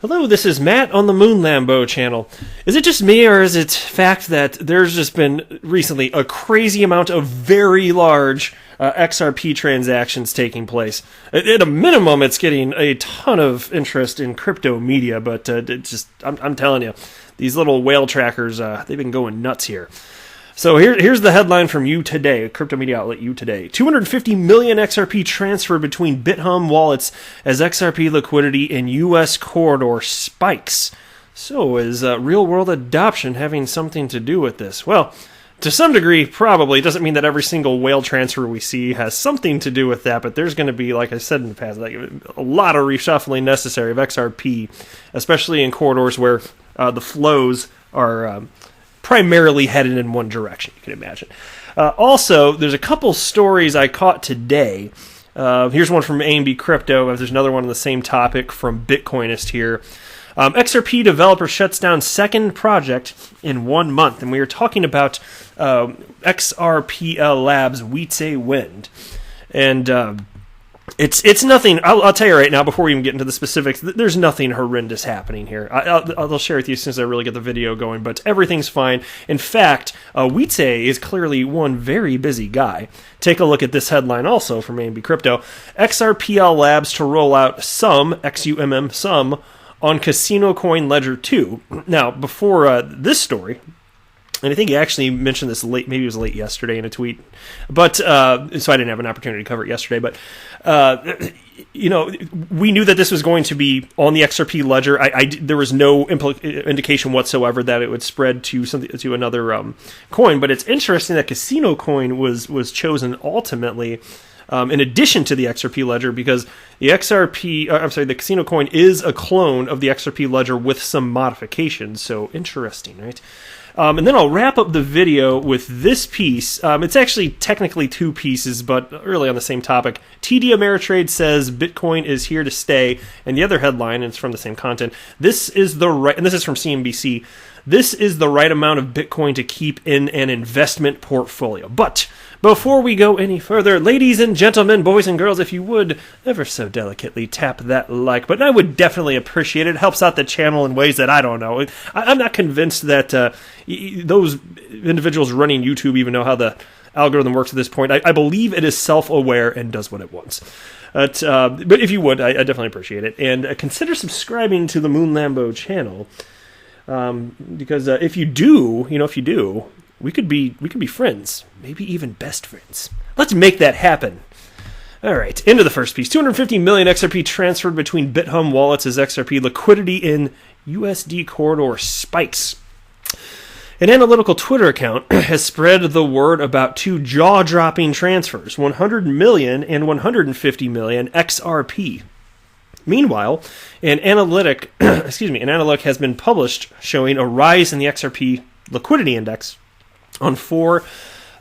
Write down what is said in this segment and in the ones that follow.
Hello, this is Matt on the Moon Lambo channel. Is it just me, or is it fact that there's just been recently a crazy amount of very large XRP transactions taking place? At a minimum, it's getting a ton of interest in crypto media, but I'm telling you, these little whale trackers, they've been going nuts here. So here's the headline from You Today, a crypto media outlet You Today. 250 million XRP transferred between BitHum wallets as XRP liquidity in U.S. corridor spikes. So is real-world adoption having something to do with this? Well, to some degree, probably. It doesn't mean that every single whale transfer we see has something to do with that, but there's going to be, like I said in the past, like a lot of reshuffling necessary of XRP, especially in corridors where the flows are primarily headed in one direction, you can imagine. Also, there's a couple stories I caught today. Here's one from A&B Crypto. There's another one on the same topic from Bitcoinist here. XRP developer shuts down second project in 1 month. And we were talking about XRPL Labs Wietse Wind. And it's nothing. I'll tell you right now, before we even get into the specifics, there's nothing horrendous happening here. I'll share with you as soon as I really get the video going, but everything's fine. In fact, Wietse is clearly one very busy guy. Take a look at this headline also from A&B Crypto. XRPL Labs to roll out some, XUMM, some, on Casino Coin Ledger 2. Now, before this story, and I think he actually mentioned this late, maybe it was late yesterday in a tweet, but so I didn't have an opportunity to cover it yesterday. But we knew that this was going to be on the XRP ledger. There was no indication whatsoever that it would spread to another coin. But it's interesting that Casino Coin was chosen ultimately in addition to the XRP ledger, because the the Casino Coin is a clone of the XRP ledger with some modifications. So interesting, right? And then I'll wrap up the video with this piece. It's actually technically two pieces, but really on the same topic. TD Ameritrade says Bitcoin is here to stay. And the other headline, and it's from the same content, and this is from CNBC, this is the right amount of Bitcoin to keep in an investment portfolio. But before we go any further, ladies and gentlemen, boys and girls, if you would ever so delicately tap that like button, I would definitely appreciate it. It helps out the channel in ways that I don't know. I'm not convinced that those individuals running YouTube even know how the algorithm works at this point. I believe it is self-aware and does what it wants. But if you would, I definitely appreciate it. And consider subscribing to the Moon Lambo channel. Because if you do, we could be friends, maybe even best friends. Let's make that happen. All right, into the first piece. 250 million XRP transferred between BitHum wallets as XRP liquidity in USD corridor spikes. An analytical Twitter account has spread the word about two jaw-dropping transfers, 100 million and 150 million XRP. Meanwhile, an analytic has been published showing a rise in the XRP liquidity index on 4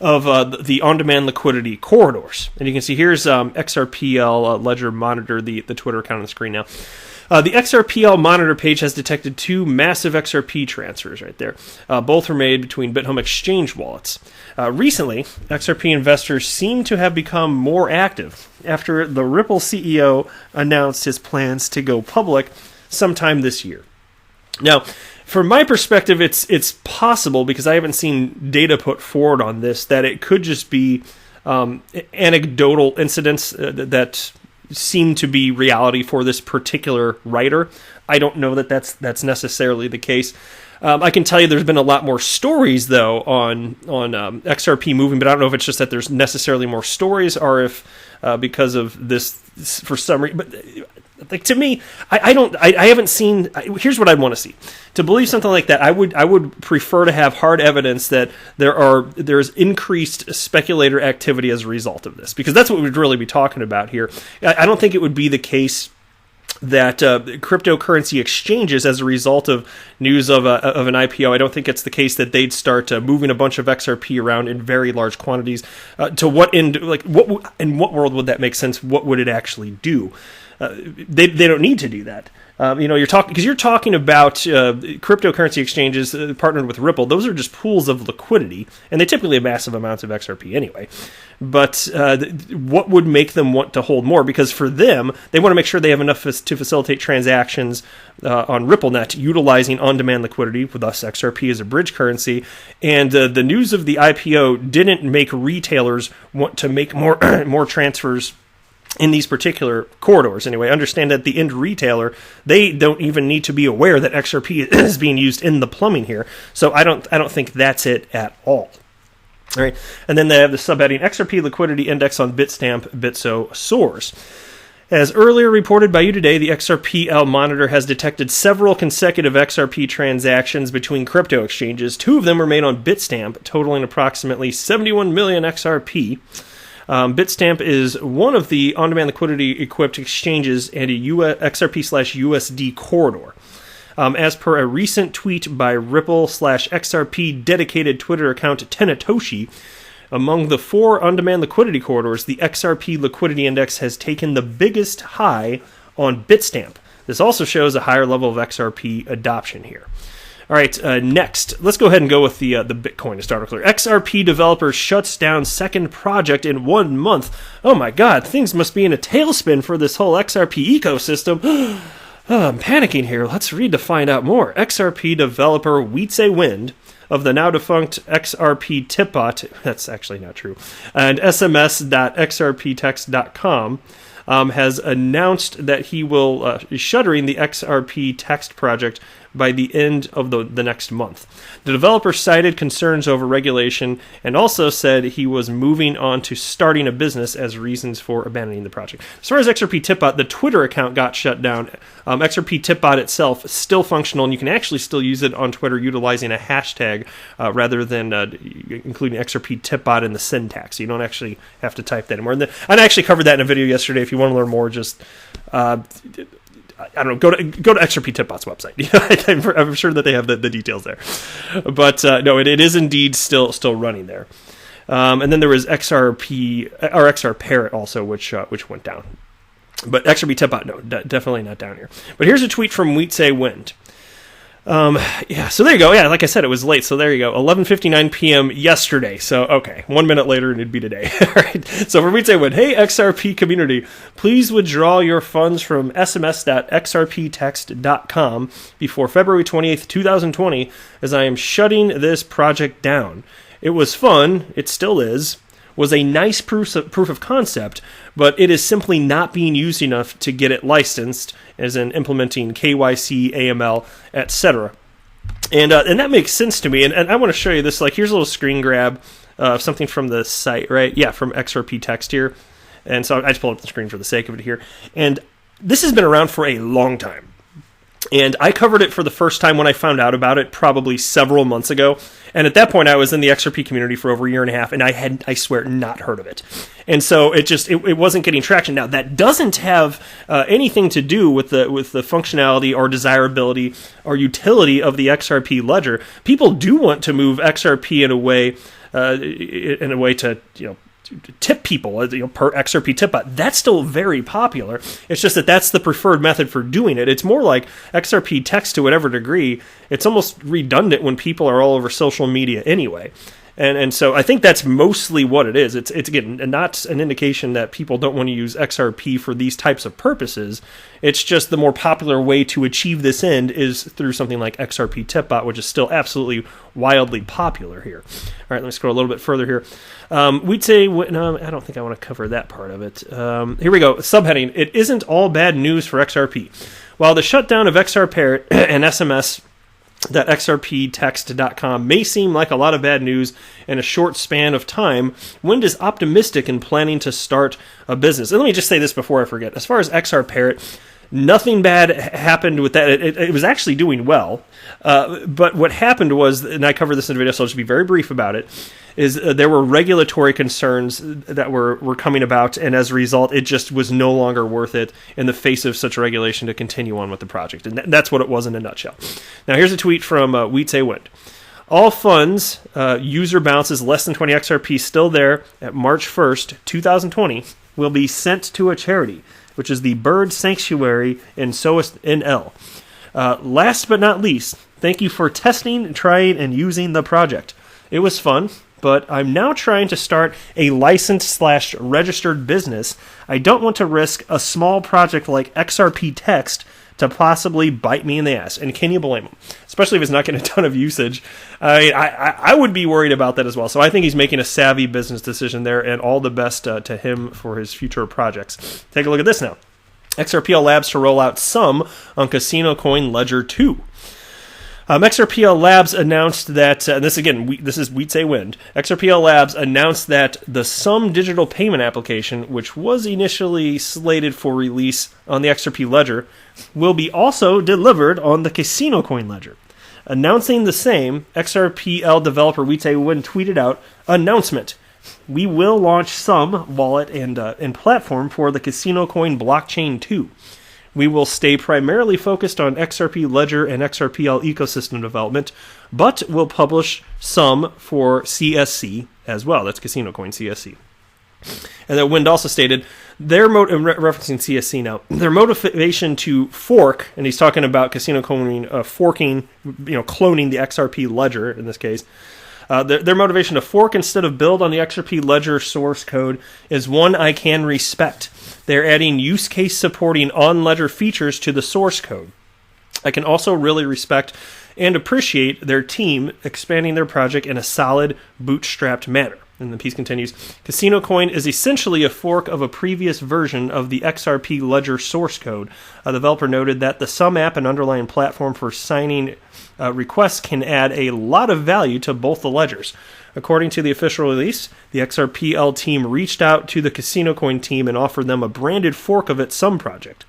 of the on-demand liquidity corridors. And you can see here's XRPL Ledger Monitor, the Twitter account on the screen now. The XRPL Monitor page has detected 2 massive XRP transfers right there. Both were made between BitHum Exchange wallets. Recently, XRP investors seem to have become more active after the Ripple CEO announced his plans to go public sometime this year. Now, from my perspective, it's possible, because I haven't seen data put forward on this, that it could just be anecdotal incidents that seem to be reality for this particular writer. I don't know that that's necessarily the case. I can tell you there's been a lot more stories, though, on XRP moving, but I don't know if it's just that there's necessarily more stories, or if because of this, for some reason. But like, to me, I haven't seen. Here's what I'd want to see to believe something like that. I would prefer to have hard evidence that there's increased speculator activity as a result of this, because that's what we'd really be talking about here. I don't think it would be the case that cryptocurrency exchanges, as a result of news of an IPO, I don't think it's the case that they'd start moving a bunch of XRP around in very large quantities. To what end? Like, in what world would that make sense? What would it actually do? They don't need to do that. you're talking about cryptocurrency exchanges partnered with Ripple. Those are just pools of liquidity, and they typically have massive amounts of XRP anyway. But what would make them want to hold more? Because for them, they want to make sure they have enough to facilitate transactions on RippleNet, utilizing on-demand liquidity, with us XRP as a bridge currency. And the news of the IPO didn't make retailers want to make more more transfers in these particular corridors. Anyway, understand that the end retailer, they don't even need to be aware that XRP is being used in the plumbing here. So I don't think that's it at all. All right, and then they have the subheading XRP Liquidity Index on Bitstamp Bitso soars. As earlier reported by you today, the XRPL monitor has detected several consecutive XRP transactions between crypto exchanges. 2 of them were made on Bitstamp, totaling approximately 71 million XRP. Bitstamp is one of the on-demand liquidity-equipped exchanges and a XRP/USD corridor. As per a recent tweet by Ripple/XRP dedicated Twitter account Tenatoshi, among the 4 on-demand liquidity corridors, the XRP Liquidity Index has taken the biggest high on Bitstamp. This also shows a higher level of XRP adoption here. All right, next, let's go ahead and go with the Bitcoin to start with. XRP developer shuts down second project in 1 month. Oh my God, things must be in a tailspin for this whole XRP ecosystem. I'm panicking here. Let's read to find out more. XRP developer Wietse Wind of the now-defunct XRP Tipbot, that's actually not true, and sms.xrptext.com has announced that he will is shuttering the XRP Text project by the end of the next month. The developer cited concerns over regulation and also said he was moving on to starting a business as reasons for abandoning the project. As far as XRP Tipbot, the Twitter account got shut down. XRP Tipbot itself is still functional, and you can actually still use it on Twitter utilizing a hashtag rather than including XRP Tipbot in the syntax. So you don't actually have to type that anymore. And I actually covered that in a video yesterday. If you want to learn more, just I don't know, go to XRP Tipbot's website. I'm sure that they have the details there. But no, it is indeed still running there. And then there was XR Parrot also, which went down. But XRP Tipbot, no, definitely not down here. But here's a tweet from Wietse Wind. So there you go. Yeah, like I said, it was late. So there you go. 11:59 p.m. yesterday. So, okay, 1 minute later and it'd be today. All right. So for Wietse Wind, hey, XRP community, please withdraw your funds from sms.xrptext.com before February 28th, 2020, as I am shutting this project down. It was fun. It still is. Was a nice proof of concept, but it is simply not being used enough to get it licensed, as in implementing KYC, AML, etc. And that makes sense to me. And I want to show you this. Like, here's a little screen grab of something from the site, right? Yeah, from XRP Text here. And so I just pulled up the screen for the sake of it here. And this has been around for a long time. And I covered it for the first time when I found out about it probably several months ago. And at that point, I was in the XRP community for over a year and a half, and I had, I swear, not heard of it. And so it wasn't getting traction. Now, that doesn't have anything to do with the functionality or desirability or utility of the XRP ledger. People do want to move XRP in a way to, tip people, per XRP Tipbot. That's still very popular. It's just that that's the preferred method for doing it. It's more like XRP Text to whatever degree. It's almost redundant when people are all over social media anyway. And so I think that's mostly what it is. It's again, not an indication that people don't want to use XRP for these types of purposes. It's just the more popular way to achieve this end is through something like XRP Tipbot, which is still absolutely wildly popular here. All right, let me scroll a little bit further here. We'd say, no, I don't think I want to cover that part of it. Here we go. Subheading, it isn't all bad news for XRP. While the shutdown of XR Parrot and SMS.xrptext.com may seem like a lot of bad news in a short span of time, Wind is optimistic in planning to start a business. And let me just say this before I forget. As far as XR Parrot, nothing bad happened with that. It was actually doing well. But what happened was, and I covered this in the video, so I'll just be very brief about it, is there were regulatory concerns that were coming about, and as a result, it just was no longer worth it in the face of such regulation to continue on with the project. And that's what it was in a nutshell. Now, here's a tweet from Wietse Wind. All funds, user balances less than 20 XRP still there at March 1st, 2020, will be sent to a charity. which is the Bird Sanctuary in Soest NL. Last but not least, thank you for testing, trying, and using the project. It was fun, but I'm now trying to start a licensed/registered business. I don't want to risk a small project like XRP Text to possibly bite me in the ass. And can you blame him? Especially if it's not getting a ton of usage. I would be worried about that as well. So I think he's making a savvy business decision there, and all the best to him for his future projects. Take a look at this now. XRPL Labs to roll out SUM on Casino Coin Ledger 2. XRPL Labs announced that, and this is Wietse Wind. XRPL Labs announced that the SUM digital payment application, which was initially slated for release on the XRP Ledger, will be also delivered on the Casino Coin Ledger. Announcing the same, XRPL developer Wietse Wind tweeted out, "Announcement: we will launch SUM wallet and platform for the Casino Coin blockchain too. We will stay primarily focused on XRP Ledger and XRPL ecosystem development, but will publish SUM for CSC as well." That's Casino Coin CSC. And then Wind also stated, referencing CSC now, their motivation to fork, and he's talking about Casino Coin forking, cloning the XRP Ledger in this case. Their motivation to fork instead of build on the XRP Ledger source code is one I can respect. They're adding use case supporting on-ledger features to the source code. I can also really respect and appreciate their team expanding their project in a solid, bootstrapped manner. And the piece continues, Casino Coin is essentially a fork of a previous version of the XRP Ledger source code. The developer noted that the SUM app and underlying platform for signing requests can add a lot of value to both the ledgers. According to the official release, the XRPL team reached out to the Casino Coin team and offered them a branded fork of its SUM project.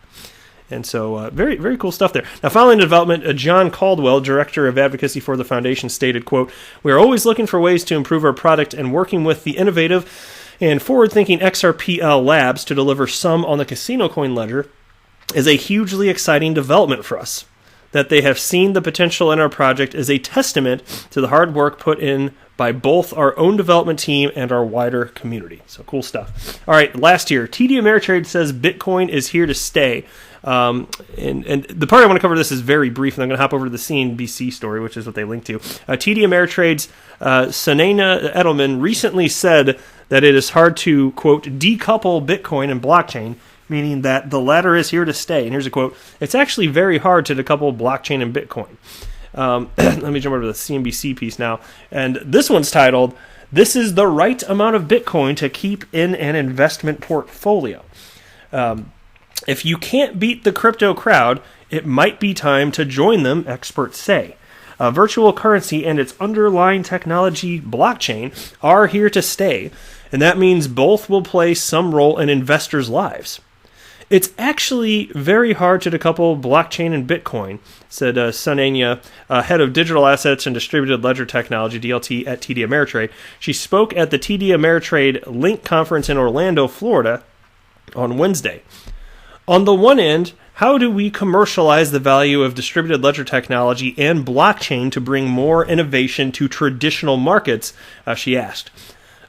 And so, very, very cool stuff there. Now, following the development, John Caldwell, Director of Advocacy for the Foundation, stated, quote, "We are always looking for ways to improve our product and working with the innovative and forward-thinking XRPL Labs to deliver SUM on the Casino Coin Ledger is a hugely exciting development for us. That they have seen the potential in our project is a testament to the hard work put in by both our own development team and our wider community." So cool stuff. All right, last year, TD Ameritrade says Bitcoin is here to stay. And the part I want to cover this is very brief, and I'm going to hop over to the CNBC story, which is what they link to. TD Ameritrade's Sunaina Edelman recently said that it is hard to, quote, decouple Bitcoin and blockchain, meaning that the latter is here to stay. And here's a quote, "It's actually very hard to decouple blockchain and Bitcoin." Let me jump over to the CNBC piece now. And this one's titled, "This is the right amount of Bitcoin to keep in an investment portfolio." If you can't beat the crypto crowd, it might be time to join them, experts say. Virtual currency and its underlying technology, blockchain, are here to stay, and that means both will play some role in investors' lives. "It's actually very hard to decouple blockchain and Bitcoin," said Sunaina, head of digital assets and distributed ledger technology, DLT, at TD Ameritrade. She spoke at the TD Ameritrade Link conference in Orlando, Florida, on Wednesday. "On the one end, how do we commercialize the value of distributed ledger technology and blockchain to bring more innovation to traditional markets?" She asked.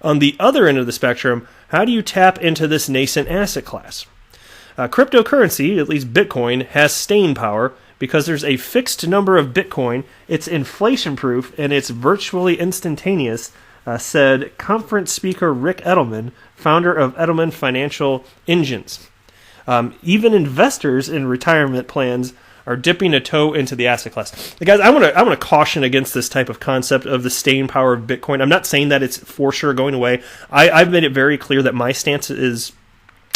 "On the other end of the spectrum, how do you tap into this nascent asset class?" Cryptocurrency, at least Bitcoin, has staying power because there's a fixed number of Bitcoin, it's inflation-proof, and it's virtually instantaneous, said conference speaker Rick Edelman, founder of Edelman Financial Engines. Even investors in retirement plans are dipping a toe into the asset class. Guys, I want to caution against this type of concept of the staying power of Bitcoin. I'm not saying that it's for sure going away. I've made it very clear that my stance is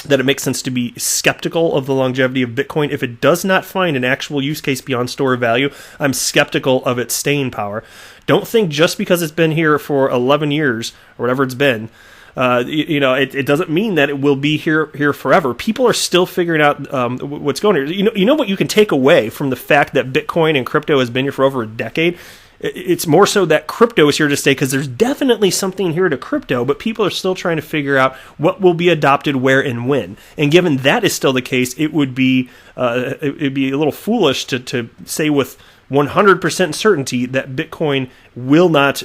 that it makes sense to be skeptical of the longevity of Bitcoin. If it does not find an actual use case beyond store of value, I'm skeptical of its staying power. Don't think just because it's been here for 11 years or whatever it's been, it doesn't mean that it will be here forever. People are still figuring out what's going on here. You know what you can take away from the fact that Bitcoin and crypto has been here for over a decade? It's more so that crypto is here to stay because there's definitely something here to crypto, but people are still trying to figure out what will be adopted where and when. And given that is still the case, it would be a little foolish to say with 100% certainty that Bitcoin will not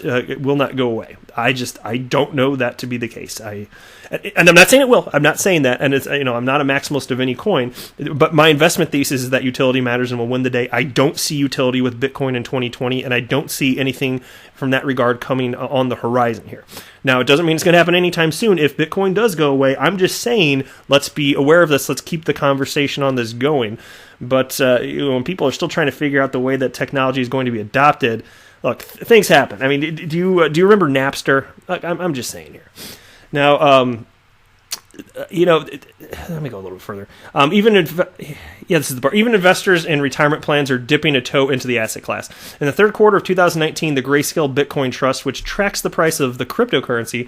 go away. I don't know that to be the case. And I'm not saying it will. I'm not saying that. And it's, I'm not a maximalist of any coin, but my investment thesis is that utility matters and will win the day. I don't see utility with Bitcoin in 2020, and I don't see anything from that regard coming on the horizon here. Now, it doesn't mean it's going to happen anytime soon. If Bitcoin does go away, I'm just saying, let's be aware of this. Let's keep the conversation on this going. But when people are still trying to figure out the way that technology is going to be adopted, look, things happen. I mean, do you remember Napster? Look, I'm just saying here. Now, let me go a little bit further. This is the part. Even investors in retirement plans are dipping a toe into the asset class. In the third quarter of 2019, the Grayscale Bitcoin Trust, which tracks the price of the cryptocurrency,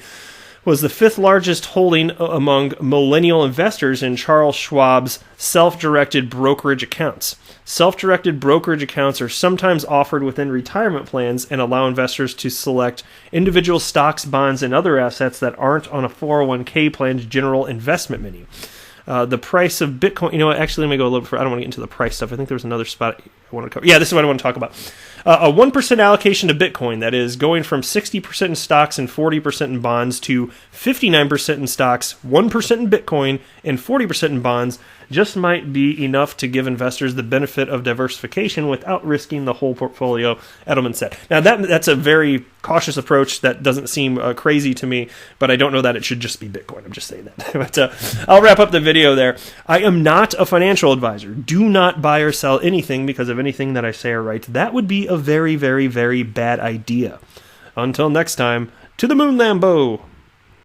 was the fifth largest holding among millennial investors in Charles Schwab's self-directed brokerage accounts. Self-directed brokerage accounts are sometimes offered within retirement plans and allow investors to select individual stocks, bonds, and other assets that aren't on a 401k plan's general investment menu. The price of Bitcoin, actually, let me go a little bit further. I don't want to get into the price stuff. I think there was another spot I want to cover. Yeah, this is what I want to talk about. A 1% allocation to Bitcoin, that is going from 60% in stocks and 40% in bonds to 59% in stocks, 1% in Bitcoin, and 40% in bonds, just might be enough to give investors the benefit of diversification without risking the whole portfolio, Edelman said. Now, that's a very cautious approach that doesn't seem crazy to me, but I don't know that it should just be Bitcoin. I'm just saying that. But I'll wrap up the video there. I am not a financial advisor. Do not buy or sell anything because of anything that I say or write. That would be a very, very, very bad idea. Until next time, to the moon, Lambo!